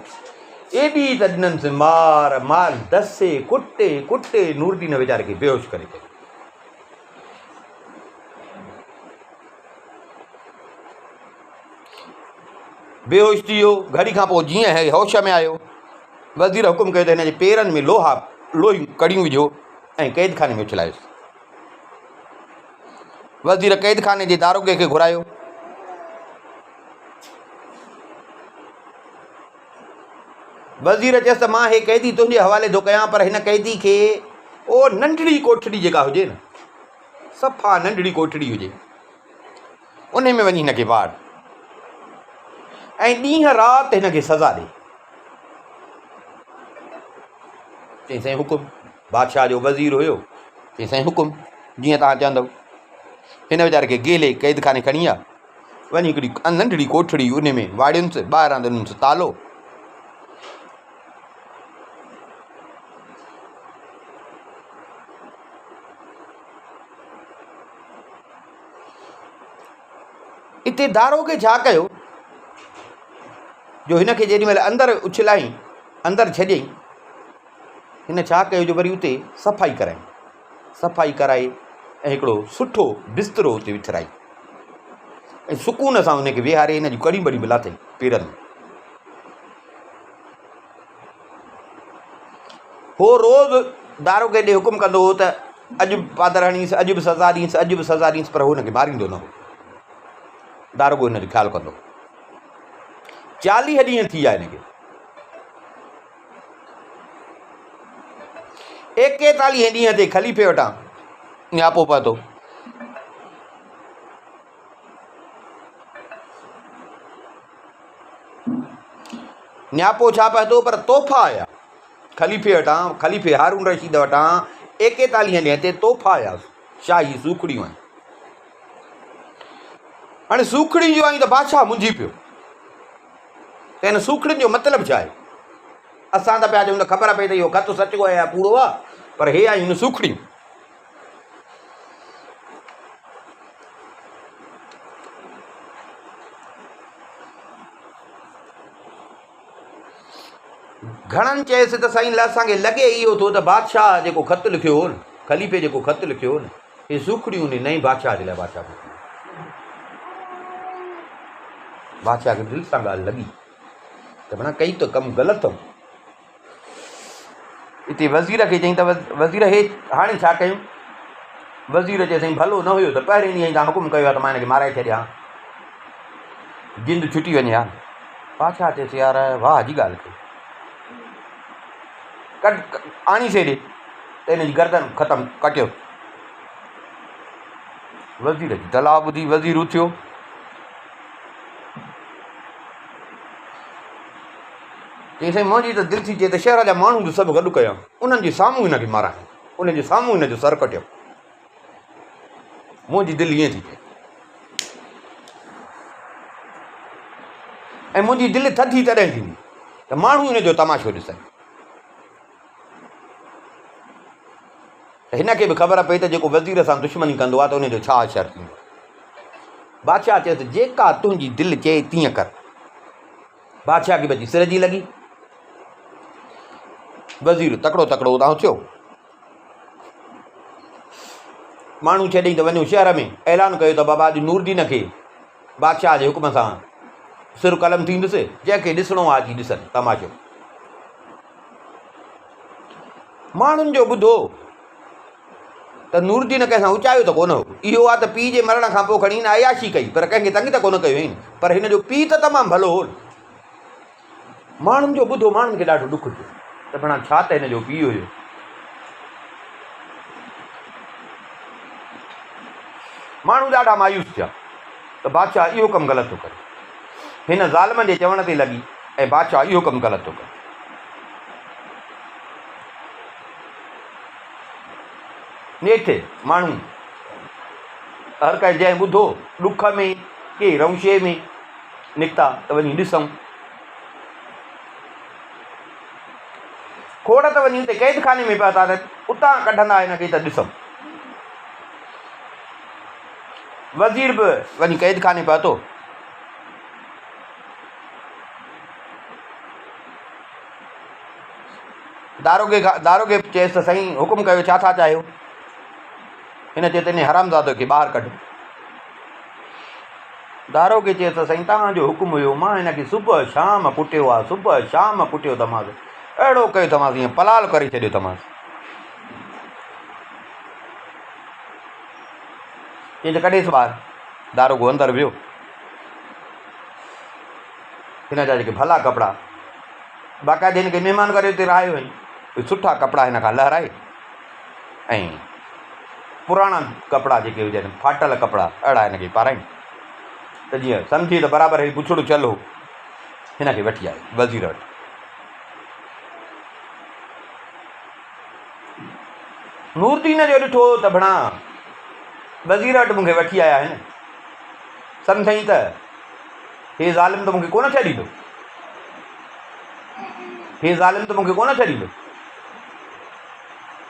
एॾी त ॾिननि मार मार, दसे कुटे कुटे नूरदीन वीचारे खे बेहोश करे छॾियो। बेहोश थी वियो। घड़ी खां पोइ जीअं हे होश में आयो, वज़ीर हुकुम कयो त हिन जे पेरनि में लोहियूं कड़ियूं विझो ऐं क़ैद खाने में उछलायोसि। वज़ीर क़ैद खाने जे दारोगे खे घुरायो। वज़ीर चयसि त मां हे क़ैदी तुंहिंजे हवाले थो कयां, पर हिन क़ैदी खे ओ नंढड़ी कोठड़ी जेका हुजे न, सफ़ा नंढड़ी कोठड़ी हुजे, उन में वञी हिनखे वाड़ ऐं ॾींहं राति हिनखे सज़ा ॾे। चई साईं हुकुम। बादशाह जो वज़ीर हुयो, चई साईं हुकुम, जीअं तव्हां चवंदव। हिन वीचारे खे गेले क़ैद खाने खणी विया, वञी हिकिड़ी नंढड़ी कोठड़ी उन में वाड़ियुनिसि, ॿाहिरां ॾिनुसि तालो। इते दारोगे छा कयो जो हिन खे जेॾी महिल अंदरि उछिलाई, अंदरि छॾियईं, हिन छा कयो जो वरी उते सफ़ाई कराई। सफ़ाई कराई ऐं हिकिड़ो सुठो बिस्तरो उते विछराई ऐं सुकून सां हुनखे विहारे हिन जूं कड़ियूं बड़ियूं बि लाथई पेरनि में। हो रोज़ दारोगे ॾे हुकुम कंदो हो त अॼु बि पादर हणीसि, अॼु बि सज़ा ॾींसि, अॼु बि सज़ा ॾींसि, पर हुनखे मारींदो न हो। दारोगो हिन जो ख़्यालु कंदो। 40 ॾींहं थी विया हिनखे। 41 ॾींहं ते ख़लीफ़े वटां नियापो पहुतो। नियापो छा पहुतो, पर तोहफ़ा आया ख़लीफ़े वटां, ख़लीफ़े हारून रशीद वटां 41 ॾींहं ते तोहफ़ा आया, शाही सूखड़ियूं आहिनि। हाणे सूखड़ियूं जो आयूं त बादशाह मुंझी पियो त हिन सूखड़ियुनि जो मतिलबु छा आहे। असां त पिया चऊं त ख़बर पई त इहो ख़तु सचो आहे या कूड़ो आहे, पर हे आयूं न सूखड़ियूं। घणनि चयसि त साईं असांखे लॻे इहो थो त बादशाह जेको ख़तु लिखियो हो न, ख़लीफ़े जेको ख़तु लिखियो हो न, हे सूखड़ियूं ने नई बादशाह जे लाइ बादशाह खे दिलि सां ॻाल्हि लॻी त माना कई त कमु ग़लति अथऊं। हिते वज़ीर खे चई त वज़ीर हे हाणे छा कयूं। वज़ीर चए साईं भलो न हुयो त पहिरें ॾींहं तव्हां हुकुम कयो आहे त मां हिनखे माराए छॾियां, जिंद छुटी वञे हा। बादशाह चएसि यार वाह जी ॻाल्हि कई, कट आणी से ॾे त हिन जी गर्दन ख़तमु कटियो। वज़ीर जी दलाह ॿुधी वज़ीर उथियो, चई साईं मुंहिंजी त दिलि थी चए त शहर जा माण्हू बि सभु गॾु कया, उन्हनि जे साम्हूं हिनखे माराए, उनजे साम्हूं हिनजो सर कटियो। मुंहिंजी दिलि ईअं थी चए ऐं मुंहिंजी दिलि थधी तॾहिं थींदी त माण्हू हिनजो तमाशो ॾिसनि। हिनखे बि ख़बर पई त जेको वज़ीर सां दुश्मनी कंदो आहे त उनजो छा असरु थींदो। बादशाह चयसि जेका तुंहिंजी दिलि चए तीअं कर। बादशाह खे बची सिर जी लॻी। वज़ीर तकिड़ो तकिड़ो उतां उथियो, माण्हू छॾईं त वञो शहर में ऐलान कयो त बाबा अॼु नूरदीन खे बादशाह जे हुकुम सां सिर कलम थींदुसि, जंहिंखे ॾिसणो आहे अची ॾिसनि तमाशो। माण्हुनि जो ॿुधो त नूरदीन कंहिंसां उचायो त कोन हो। इहो आहे त पीउ जे मरण खां पोइ खणी हिन अयाशी कई, पर कंहिंखे तंग त कोन कयो आहिनि, पर हिन जो पीउ त तमामु भलो हो। माण्हुनि जो ॿुधो, माण्हुनि खे ॾाढो ॾुख थियो त पाण छा त हिन जो पीउ हुयो। माण्हू ॾाढा मायूस थिया त बादशाह इहो कमु ग़लति थो करे। हिन ज़ालिम जे चवण ते लॻी ऐं बादशाह इहो कमु ग़लति थो करे। नेठि माण्हू हर कंहिं जंहिं ॿुधो ॾुख में के रौशे में निकिता त वञी ॾिसूं। खोड़ त वञी हुते क़ैद खाने में पिया था त उतां कढंदा हिनखे त ॾिसूं। वज़ीर बि वञी क़ैद खाने पहुतो। दारोगे चयसि त साईं हुकुम कयो, छा था चाहियो। हिन चयो त हिन हरामज़ादे खे ॿाहिरि कढ। दारोगे चयसि त साईं तव्हांजो हुकुम हुयो, मां हिनखे सुबुह शाम कुटियो आहे, सुबुह शाम कुटियो अथमांसि, अहिड़ो कयो अथमांसि, ईअं पलाल करे छॾियो अथमांसि। चई त कढेसि ॿाहिरि। दारोगो अंदरि वियो। हिन जा जेके भला कपिड़ा, बाक़ाइदे हिनखे महिमान करे हुते रहायो हुई, सुठा कपिड़ा हिन खां लहिराए ऐं पुराणा कपिड़ा जेके हुजनि, फाटल कपिड़ा अहिड़ा हिनखे पाराई त जीअं सम्झी त बराबरि ही पुछड़ो चल हो। हिनखे वठी आयो वज़ीर वटि। नूरदीन जो ॾिठो त भणा वज़ीर वटि मूंखे वठी आया आहिनि, सम्झई त हे ज़ालिम त मूंखे कोन छॾींदो, हे ज़ालिम त मूंखे कोन छॾींदो।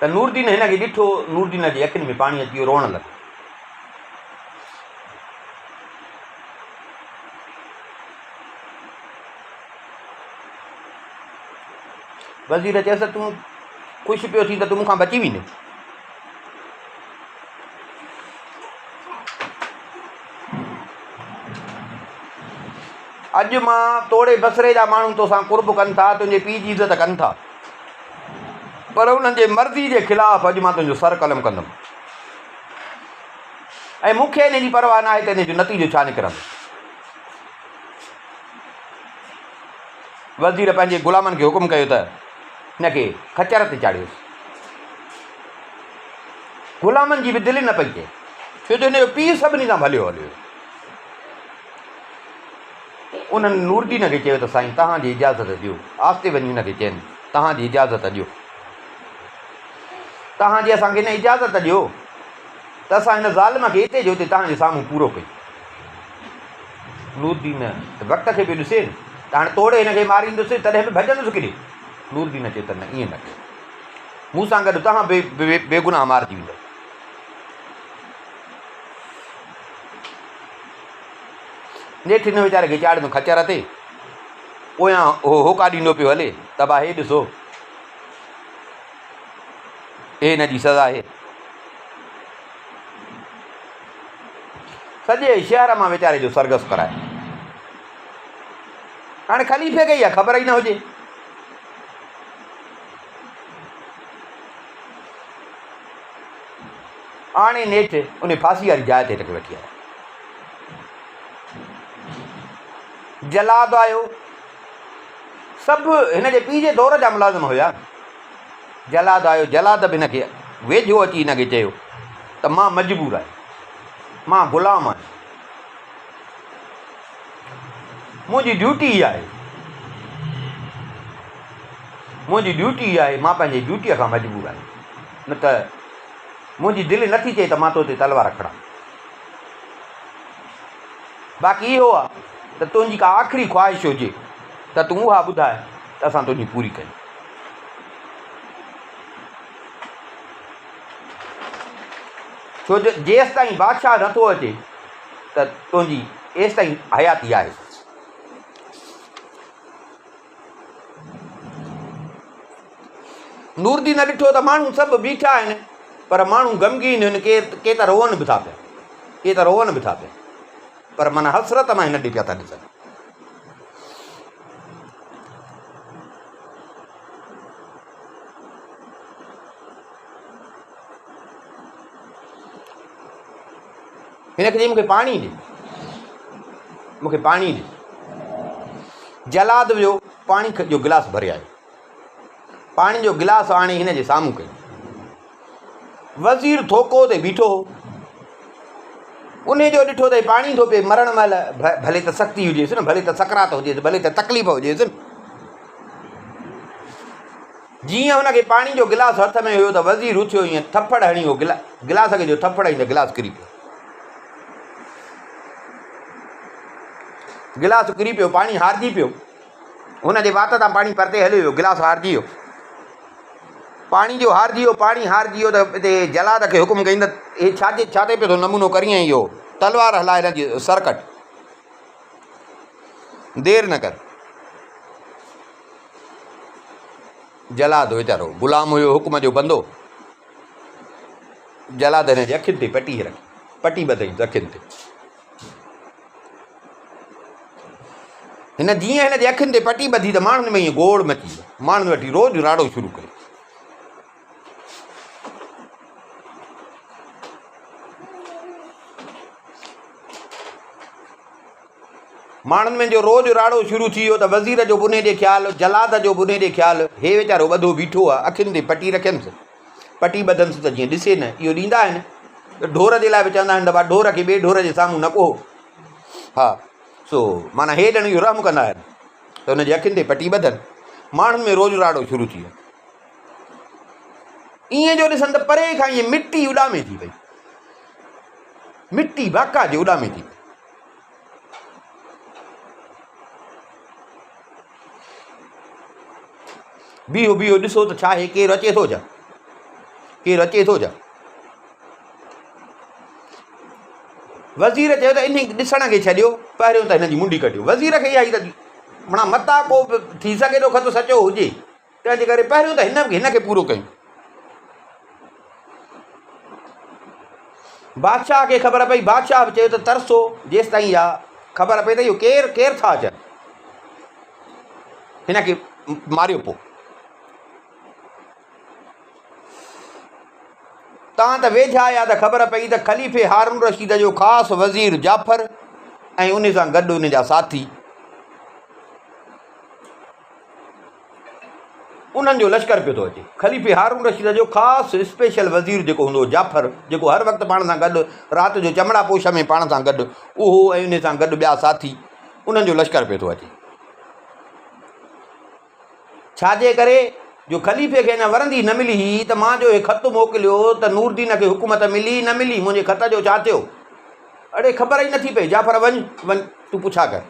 त नूरदीन हिन खे ॾिठो, नूरदीन जी अखियुनि में पाणी अची वियो, रोअण लॻो। वज़ीर चयसि तूं ख़ुशि पियो थी त तूं मूंखां बची वेंदे। अॼु मां तोड़े बसरे जा माण्हू तोसां कुर्ब कनि था, तुंहिंजे पीउ जी इज़त कनि था, पर उन्हनि जे मर्ज़ी जे ख़िलाफ़ु अॼु मां तुंहिंजो सर कलम कंदुमि, ऐं मूंखे इन जी परवाह न आहे त इन जो नतीजो छा निकिरंदो। वज़ीर पंहिंजे ग़ुलामनि खे हुकुम कयो त हिनखे खचर ते चाढ़ियोसि। ग़ुलामनि जी बि दिलि न पई थिए, छो जो हिनजो पीउ सभिनी सां भलियो हलियो। उन्हनि नूरदीन खे चयो त साईं तव्हांजी इजाज़त ॾियो, आस्ते वञी हुनखे चइनि तव्हांजी इजाज़त ॾियो, तव्हांजी असांखे हिन इजाज़त ॾियो त असां हिन ज़ालिम खे हिते जो हिते तव्हांजे साम्हूं पूरो कयूं। नूरदीन वक़्त खे पियो ॾिसे त हाणे तोड़े हिनखे मारींदुसि तॾहिं बि भॼंदुसि किथे। नूरदीन चयो त न, ईअं न कयो, मूंसां गॾु तव्हां बेगुनाह मारिजी वेंदव। नेठि हिन वीचारे खे चाढ़ियो खचर ते, पोयां होका ॾींदो पियो हले त भाउ हे ॾिसो, हे हिन जी सज़ा आहे। सॼे शहर मां वीचारे जो सरगस कराए। हाणे ख़लीफ़े खे इहा ख़बर ई न हुजे। हाणे नेठि उन फांसी वारी जाइ ते हिनखे वठी आया। जलाद आयो, सभु हिन जे पीउ जे दौर जा मुलाज़िम हुया। जलाद आयो, जलाद बि हिनखे वेझो अची हिनखे चयो त मां मजबूर आहियां, मां ग़ुलाम आहियां, मुंहिंजी ड्यूटी इहा आहे, मुंहिंजी ड्यूटी इहा आहे, मां पंहिंजी ड्यूटीअ खां मजबूर आहियां, न त मुंहिंजी दिलि नथी चए त मां तो ते तलवार खणा। बाक़ी इहो आहे त तुंहिंजी का आख़िरी ख़्वाहिश हुजे त तूं उहा ॿुधाए त असां तुंहिंजी पूरी कयूं। छो जो जेसि ताईं बादशाह नथो अचे त तुंहिंजी एसि ताईं हयाती आहे। नूरदीन ॾिठो त माण्हू सभु बीठा आहिनि, पर माण्हू ग़मगीन आहिनि, के त रोअनि बि था पिया, के त रोअनि बि था पिया, पर माना हसरत मां हिन ॾे पिया था ॾिसनि। हिनखे चई मूंखे पाणी ॾे, मूंखे पाणी ॾे। जलाद वियो, पाणी जो गिलास भरे आयो, पाणी जो गिलास आणे हिन जे साम्हूं कयो। वज़ीर थोको ते बीठो हो, उन जो ॾिठो त पाणी थो पीए, मरण महिल भले त सख़्ती हुजेसि न, भले त सकरात हुजेसि, भले त तकलीफ़ हुजेसि न। जीअं हुनखे पाणी जो गिलास हथ में हुयो त वज़ीर उथियो, ईअं थप्पड़ हणी हो गिलास खे जो थप्पड़ हणी त गिलास किरी पियो, गिलास किरी पियो, पाणी हारजी पियो, हुनजे वात तां पाणी परते हलियो वियो, गिलास हारजी वियो, पाणी जो हारजी वियो, पाणी हारजी वियो त हिते जलाद खे हुकुम कई त हे छा ते पियो थो नमूनो करीं, इहो तलवार हलाए हिनजी सर कट, देरि न कर। जलाद वीचारो ग़ुलाम हुयो, हुकुम जो बंदो। जलाद हिन जे अखियुनि ते पटी रखी, पटी ॿधईं अखियुनि ते। हिन जीअं हिन जे अखियुनि ते पटी ॿधी त माण्हुनि में ईअं गोड़ मची वियो, माण्हुनि वठी रोज़ु राड़ो शुरू कयो। माण्हुनि में जो रोज़ु राड़ो शुरू थी वियो त वज़ीर जो बुने ॾे ख़्यालु, जलाद जो बुने ॾे ख़्यालु, हे वीचारो ॿधो बीठो आहे, अखियुनि ते पटी रखियनिसि, पटी ॿधनिसि त जीअं ॾिसे न, इहो ॾींदा आहिनि ढोर जे लाइ बि चवंदा आहिनि त भाउ ढोर खे ॿिए ढोर जे साम्हूं न को, हा सो माना हे ॼण इहो रहम कंदा आहिनि त हुनजे अखियुनि ते पटी ॿधनि। माण्हुनि में रोज़ु राड़ो शुरू थी वियो। ईअं जो ॾिसनि त परे खां ईअं मिटी उॾामे थी पई, मिटी बाका जे उॾामे थी पई। बीहो बीहो ॾिसो त छा आहे, केरु अचे थो छा, केरु अचे थो छा। वज़ीर चयो त इन ॾिसण खे छॾियो, पहिरियों त हिन जी मुंडी कटियो। वज़ीर खे इहा ई त माना मता को बि थी सघे थो ख़त सचो हुजे, तंहिंजे करे पहिरियों त हिन खे पूरो कयूं। बादशाह खे ख़बर पई, बादशाह बि चयो त तरसो, जेसि ताईं इहा ख़बर पई त इहो केरु था अचनि, हिन खे मारियो। पोइ तव्हां त वेझा आया त ख़बर पई त ख़लीफ़े हारून रशीद जो ख़ासि वज़ीर जाफ़र ऐं उन सां गॾु उन जा साथी, उन्हनि जो लश्कर पियो थो अचे। ख़लीफ़े हारून रशीद जो ख़ासि स्पेशल वज़ीर जेको हूंदो जाफ़र, जेको हर वक़्तु पाण सां गॾु राति जो चमड़ा पोश में पाण सां गॾु, उहो ऐं उन सां गॾु ॿिया साथी, उन्हनि जो लश्कर पियो थो अचे। छाजे करे जो ख़लीफ़े खे अञा वरंदी न मिली हुई त मां जो हे ख़त मोकिलियो त नूरदीन खे हुकूमत मिली न मिली, मुंहिंजे ख़त जो छा थियो, अड़े ख़बर ई नथी पई। जाफ़र वञ तूं पुछा कर।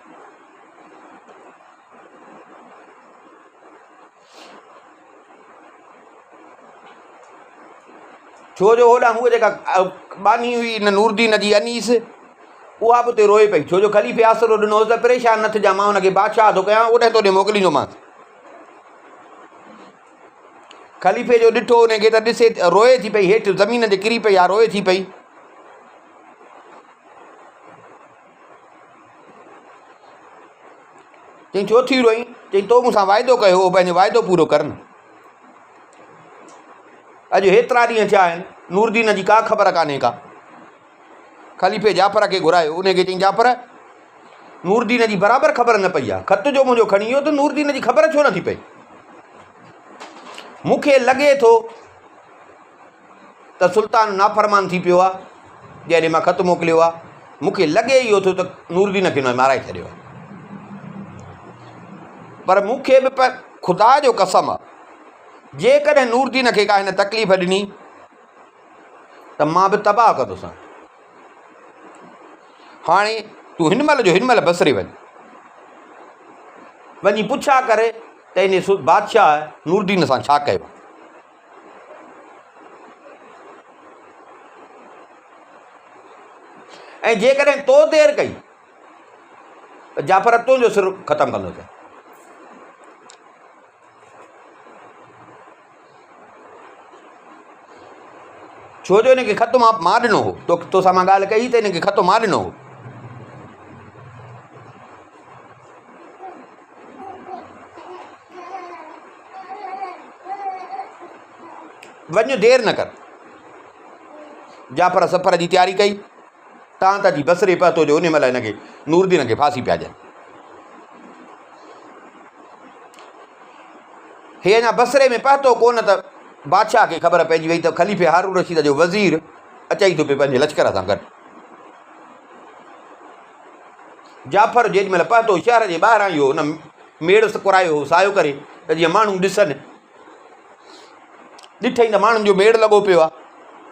छो जो होॾां हूअ जेका बानी हुई न नूरदीन जी अनीस, उहा बि उते रोए पई, छो जो ख़लीफ़े आसिरो ॾिनो त परेशान न थिजा, मां हुनखे बादशाह थो कयां, ओॾे तोॾे मोकिलींदोमांसि। ख़लीफ़े जो ॾिठो उनखे त ॾिसे रोए थी पई, हेठि ज़मीन ते किरी पई आहे, रोए थी पई। चई छो थी रोई, चई तो मूंसां वाइदो कयो हो, पंहिंजो वाइदो पूरो कर न। अॼु हेतिरा ॾींहं थिया आहिनि, नूरदीन जी का ख़बर कान्हे का। ख़लीफ़े जाफ़र खे घुरायो, उनखे चई जाफ़र नूरदीन जी बराबरि ख़बर न पई आहे, ख़त जो मुंहिंजो खणी वियो त नूरदीन जी ख़बर छो नथी पई। मूंखे लॻे थो त सुल्तान नाफ़रमान थी पियो आहे, जॾहिं मां ख़त मोकिलियो आहे, मूंखे लॻे इहो थियो त नूरदीन खे हुन माराए छॾियो आहे। पर मूंखे बि ख़ुदा जो कसम आहे, जेकॾहिं नूरदीन खे का हिन तकलीफ़ ॾिनी त मां बि तबाह कंदुसि। हाणे तूं हिन महिल बसरे वञी पुछा करे त इन बादशाह नूरदीन सां छा कयो। ऐं जेकॾहिं तो देरि कई त जाफ़र तुंहिंजो सिर ख़तमु कंदो। छो जो हिनखे ख़त मां ॾिनो हो, तोसां मां ॻाल्हि कई त हिनखे ख़त मां ॾिनो हो। वञ देरि न कर। जाफ़र सफ़र जी तयारी कई, तव्हां त जी बसरे पहुतो जो उन महिल हिनखे नूरदीन खे फांसी पिया ॾियनि। हे अञा बसरे में पहुतो कोन त बादशाह खे ख़बर पइजी वई त ख़लीफ़े हारून रशीद जो वज़ीर अचई थो पियो पंहिंजे लश्कर सां गॾु। जाफ़र जेॾी महिल पहुतो शहर जे ॿाहिरां इहो हुन मेड़ कुरायो हो सायो करे त जीअं माण्हू ॾिसनि। ॾिठई त माण्हुनि जो मेड़ लॻो पियो आहे।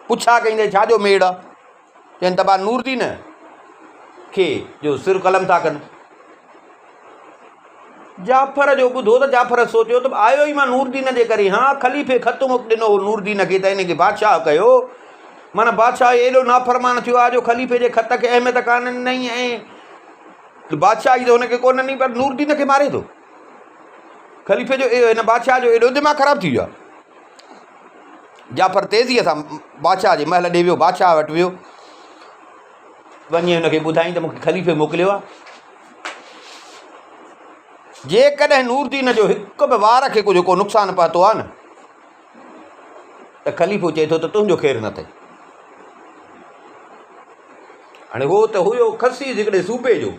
पुछा कई त छाजो मेड़ आहे, चवनि त नूरदीन खे जो सिर कलम था कनि। जाफ़र जो ॿुधो त जाफ़र सोचियो त आयो ई मां नूरदीन जे करे, हा ख़लीफ़े ख़त ॾिनो हो नूरदीन खे त हिनखे बादशाह कयो, माना बादशाह एॾो नाफ़रमान थियो आहे जो ख़लीफ़े जे ख़त खे अहमियत कान ॾिनई ऐं बादशाह जी त हुनखे कोन ॾिनी, पर नूरदीन खे मारे थो। ख़लीफ़े जो हिन बादशाह जो एॾो दिमाग़ ख़राबु थी वियो आहे। जाफ़र तेज़ीअ सां बादशाह जे महल ॾे वियो, बादशाह वटि वियो, वञी हुनखे ॿुधाईं त मूंखे ख़लीफ़े मोकिलियो आहे। जेकॾहिं नूरदीन जो हिकु बि वार खे को जेको नुक़सानु पहुतो आहे न त ख़लीफ़ो चए थो त तुंहिंजो ख़ैरु न अथई। हाणे उहो त हुयो खसी हिकिड़े सूबे जो,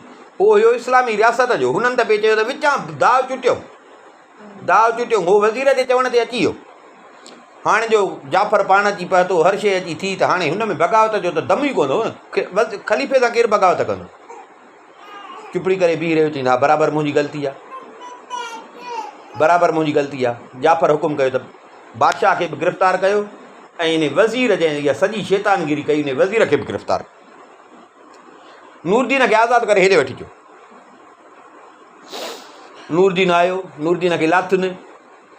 उहो हुयो इस्लामी रियासत जो, हुननि त पे चयो त विचां दाव चुटियो, उहो वज़ीर जे चवण ते अची वियो। हाणे जो जाफ़र पाण अची पहुतो, हर शइ अची थी, त हाणे हुन में बग़ावत जो त दम ई कोन हो न। ख़लीफ़े सां केरु बग़ावत कंदो। चुपड़ी करे बीह रहियो, चईंदा बराबरि मुंहिंजी ग़लती आहे, बराबरि मुंहिंजी ग़लती आहे। जाफ़र हुकुम कयो त बादशाह खे बि गिरफ़्तार कयो ऐं इन वज़ीर जंहिं इहा सॼी शैतानगिरी कई उन वज़ीर खे बि गिरफ़्तार नूरदीन खे आज़ादु करे हेॾे वठी अचो। नूरदीन आयो, नूरदीन खे लाथुनि,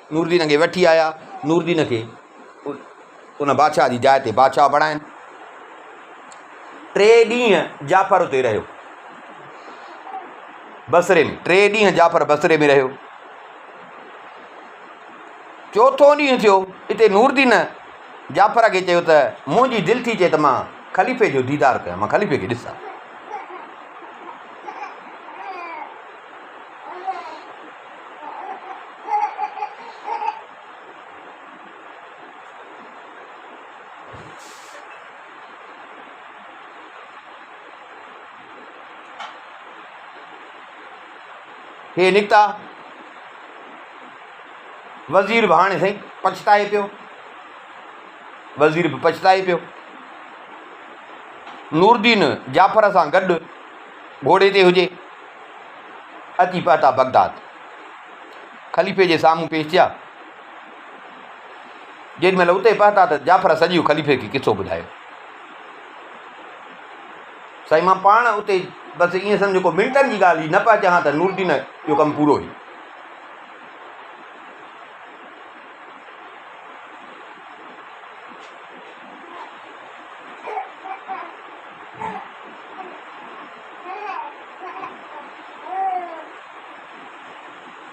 नूरदीन खे वठी आया, नूरदीन खे उन बादशाह जी जाइ ते बादशाह बणाइनि। 3 ॾींहं जाफ़र उते रहियो बसरे में, 3 ॾींहं जाफ़र बसरे में रहियो। 4थो ॾींहुं थियो, हिते नूरदीन जाफ़र खे चयो त मुंहिंजी दिलि थी चए त मां ख़लीफ़े जो दीदार कयां, मां ख़लीफ़े खे ॾिसां। हे निकिता, वज़ीर बि हाणे साईं पछताए पियो, वज़ीर बि पछताए पियो। नूरदीन जाफ़र सां गॾु घोड़े ते हुजे, अची पहुता बगदाद, ख़लीफ़े जे साम्हूं पेश थिया। जेॾी महिल उते पहुता त जाफ़र सॼो ख़लीफ़े खे किसो ॿुधायो। साईं मां पाण उते बसि ईअं सम्झो को मिंटनि जी ॻाल्हि हुई, न पिया चाहियां त नूरदीन जो कमु पूरो हुई।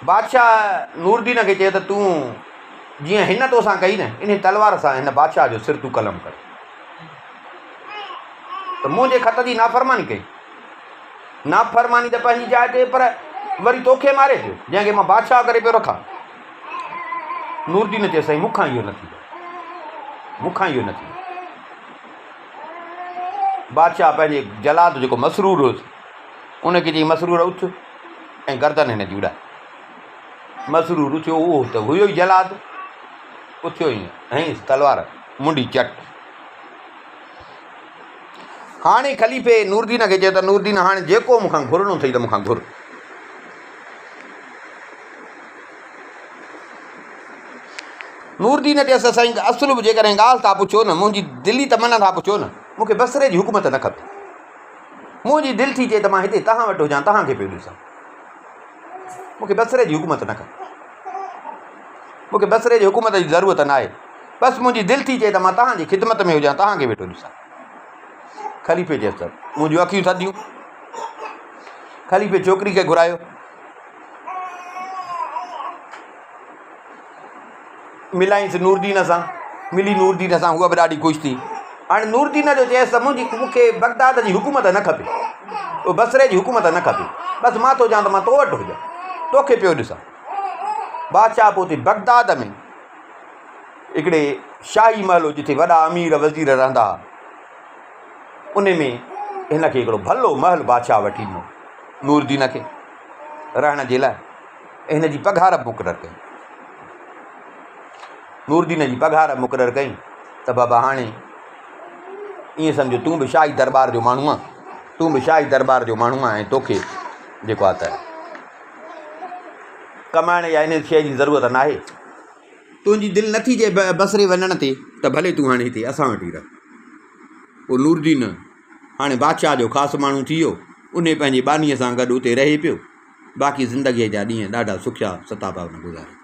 बादशाह नूरदीन खे चयो त तूं जीअं हिन तोसां कई न, इन तलवार सां हिन बादशाह जो सिर तूं कलम कर। त मुंहिंजे ख़त जी नाफ़रमानी कई, नाफ़रमानी त पंहिंजी जाइ ते, पर वरी तोखे मारे पियो जंहिंखे मां बादशाह करे पियो रखां। नूरदीन चयो साईं मूंखां इहो न थींदो, मूंखां इहो न थींदो। बादशाह पंहिंजे जलाद जेको मसरूर हुयुसि उनखे चई मसरूर उथ ऐं गर्दन हिन जी उॾाए। मसरूर उथियो, उहो त हुयो ई जलाद, उथियो ई हईं तलवार मुंडी चट। हाणे ख़लीफ़े नूरदीन खे चयो त नूरदीन हाणे जेको मूंखां घुरणो अथई त मूंखां घुर। नूरदीन चयसि साईं असुल बि जेकॾहिं ॻाल्हि था पुछो न, मुंहिंजी दिली त मन था पुछो न, मूंखे बसरे जी हुकूमत न खपे। मुंहिंजी दिलि थी चए त मां हिते तव्हां वटि हुजां, तव्हांखे पियो ॾिसां। मूंखे बसरे जी हुकूमत न खपे, मूंखे बसरे जी हुकूमत जी ज़रूरत न आहे। बसि मुंहिंजी दिलि थी चए त मां तव्हांजी ख़िदमत में हुजां, तव्हांखे वेठो ॾिसां। ख़लीफ़े चयसि त मुंहिंजियूं अखियूं थधियूं। ख़लीफ़े छोकिरी खे घुरायो, मिलाईंसि नूरदीन सां, मिली नूरदीन सां, उहा बि ॾाढी ख़ुशि थी। हाणे नूरदीन जो चयसि त मूंखे बगदाद जी हुकूमत न खपे, उहो बसरे जी हुकूमत न खपे, बसि मां थो चाहियां त मां तो वटि हुजां, तोखे पियो ॾिसां। बादशाह पोइ हुते बगदाद में हिकिड़े शाही महल हो जिथे वॾा अमीर वज़ीर रहंदा हुआ, उन में हिनखे हिकिड़ो भलो महल बादशाह वठी ॾिनो नूरदीन खे रहण जे लाइ। हिन जी पघार बि मुक़ररु कई, नूरदीन जी पघार मुक़ररु कई त बाबा हाणे ईअं सम्झो तूं बि शाही दरबार जो माण्हू आहे, तूं बि शाही दरबार जो माण्हू आहे, ऐं तोखे जेको आहे त कमाइण या इन शइ जी ज़रूरत न आहे। तुंहिंजी दिलि नथी चए बसरे वञण ते त भले तूं हाणे हिते असां वटि ई रह। पोइ नूरदीन हाणे बादशाह जो ख़ासि माण्हू थी वियो, उन पंहिंजे बानीअ सां गॾु उते रहे पियो। बाक़ी ज़िंदगीअ जा ॾींहं ॾाढा सुखिया सताबा गुज़ारे।